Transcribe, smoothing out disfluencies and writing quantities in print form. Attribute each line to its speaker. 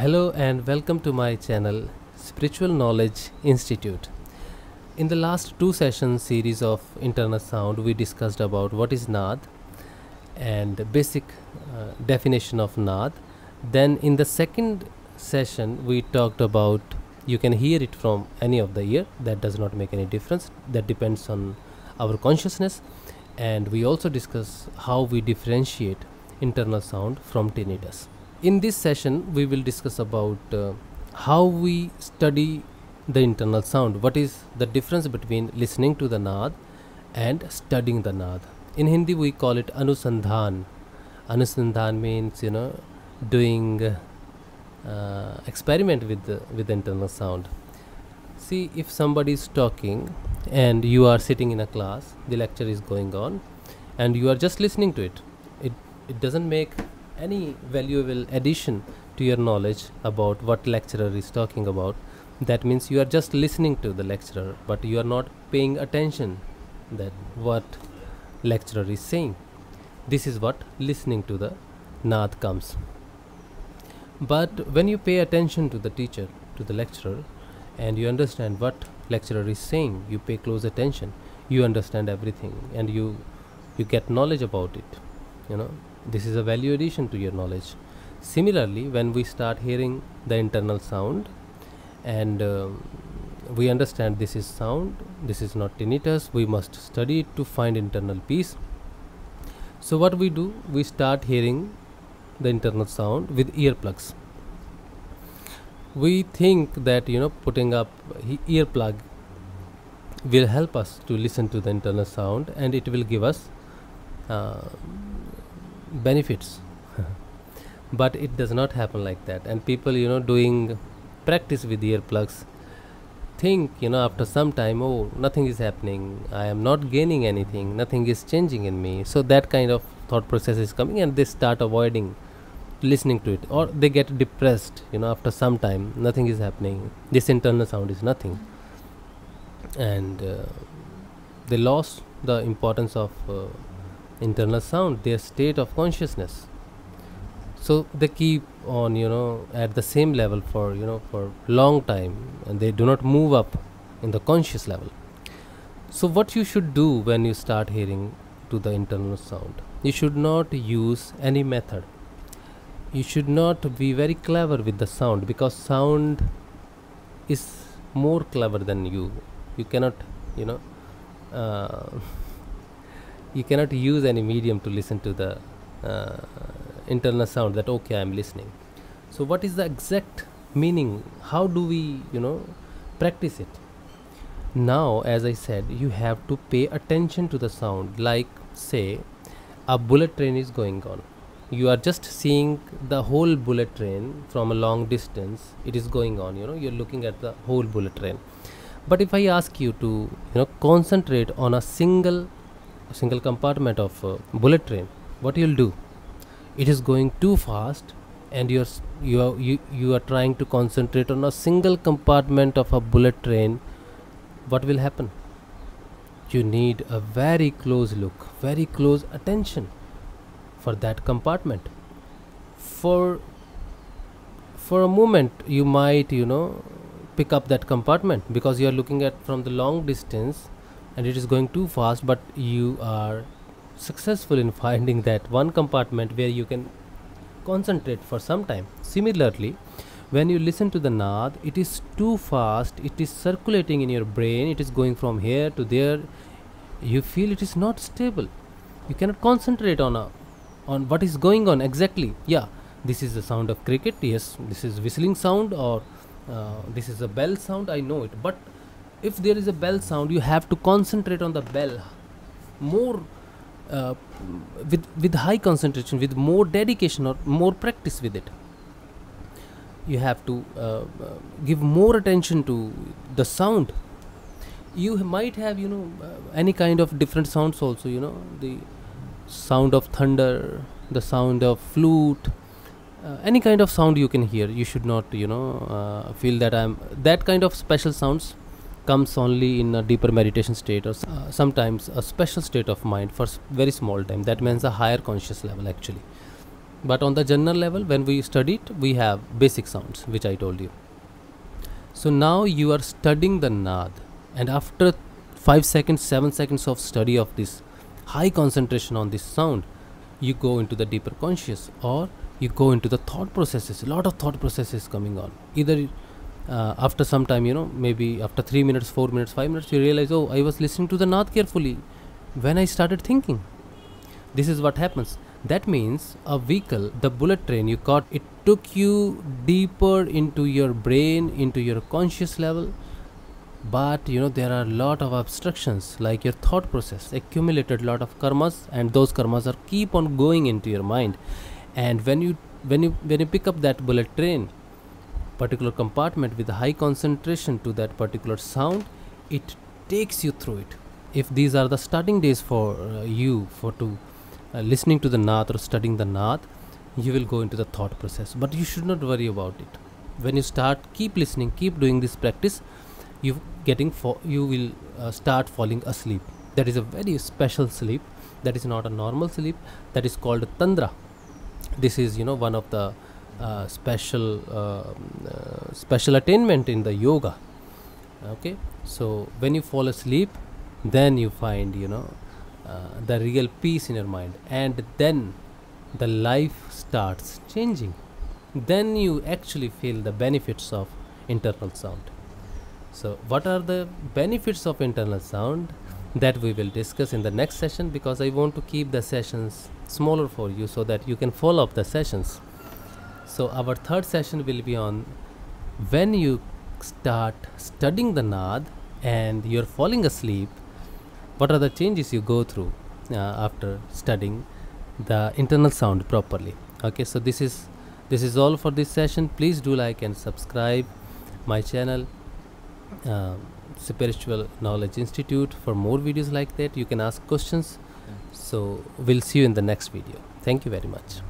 Speaker 1: Hello and welcome to my channel Spiritual Knowledge Institute. In the last two sessions series of internal sound, we discussed about what is Naad and the basic definition of Naad. Then in the second session we talked about you can hear it from any of the ear, that does not make any difference, that depends on our consciousness. And we also discuss how we differentiate internal sound from tinnitus. In this session we will discuss about how we study the internal sound. What is the difference between listening to the naad and studying the naad? In Hindi we call it anusandhan. Anusandhan means doing experiment with the internal sound. See, if somebody is talking and you are sitting in a class, the lecture is going on and you are just listening to it, it doesn't make any valuable addition to your knowledge about what lecturer is talking about. That means you are just listening to the lecturer, but you are not paying attention that what lecturer is saying. This is what listening to the naad comes. But when you pay attention to the teacher, to the lecturer, and you understand what lecturer is saying, you pay close attention, you understand everything, and you get knowledge about it. This is a value addition to your knowledge. Similarly, when we start hearing the internal sound and we understand this is sound, this is not tinnitus, we must study it to find internal peace. So what we do, we start hearing the internal sound with earplugs. We think that putting up earplug will help us to listen to the internal sound and it will give us benefits. But it does not happen like that, and people doing practice with earplugs think after some time, oh, nothing is happening, I am not gaining anything, nothing is changing in me. So that kind of thought process is coming and they start avoiding listening to it, or they get depressed after some time, nothing is happening, this internal sound is nothing, and they lost the importance of internal sound, their state of consciousness. So they keep on at the same level for long time, and they do not move up in the conscious level. So what you should do when you start hearing to the internal sound, you should not use any method, you should not be very clever with the sound, because sound is more clever than you cannot you cannot use any medium to listen to the internal sound, that okay, I am listening. So what is the exact meaning? How do we practice it? Now, as I said, you have to pay attention to the sound. Like, say a bullet train is going on, you are just seeing the whole bullet train from a long distance, it is going on, you're looking at the whole bullet train. But if I ask you to concentrate on a single compartment of bullet train, what you'll do, it is going too fast and you are trying to concentrate on a single compartment of a bullet train. What will happen? You need a very close look, very close attention for that compartment. For a moment you might pick up that compartment because you are looking at from the long distance and it is going too fast, but you are successful in finding that one compartment where you can concentrate for some time. Similarly, when you listen to the naad, it is too fast, it is circulating in your brain, it is going from here to there, you feel it is not stable, you cannot concentrate on what is going on exactly. Yeah, this is the sound of cricket, yes, this is whistling sound, or this is a bell sound, I know it. But if there is a bell sound, you have to concentrate on the bell more, with high concentration, with more dedication or more practice with it. You have to give more attention to the sound. You might have any kind of different sounds also, the sound of thunder, the sound of flute, any kind of sound you can hear. You should not feel that that kind of special sounds comes only in a deeper meditation state, or sometimes a special state of mind for very small time. That means a higher conscious level actually. But on the general level, when we study it, we have basic sounds, which I told you. So now you are studying the Naad, and after 5 seconds, 7 seconds of study of this high concentration on this sound, you go into the deeper conscious, or you go into the thought processes. A lot of thought processes coming on. Either after some time, maybe after 3 minutes, 4 minutes, 5 minutes, you realize, oh, I was listening to the Naad carefully when I started thinking. This is what happens. That means a vehicle, the bullet train you caught, it took you deeper into your brain, into your conscious level. But there are a lot of obstructions, like your thought process accumulated a lot of karmas, and those karmas are keep on going into your mind. And when you pick up that bullet train, particular compartment with a high concentration to that particular sound, it takes you through it. If these are the starting days for you for to listening to the Naad or studying the Naad, you will go into the thought process. But you should not worry about it. When you start, keep listening, keep doing this practice, you will start falling asleep. That is a very special sleep. That is not a normal sleep. That is called Tandra. This is one of the special attainment in the yoga. Okay, so when you fall asleep, then you find the real peace in your mind, and then the life starts changing. Then you actually feel the benefits of internal sound. So what are the benefits of internal sound? That we will discuss in the next session, because I want to keep the sessions smaller for you so that you can follow up the sessions. So our third session will be on when you start studying the Naad and you're falling asleep, what are the changes you go through after studying the internal sound properly. Okay, so this is all for this session. Please do like and subscribe my channel, Spiritual Knowledge Institute. For more videos like that, you can ask questions. So we'll see you in the next video. Thank you very much.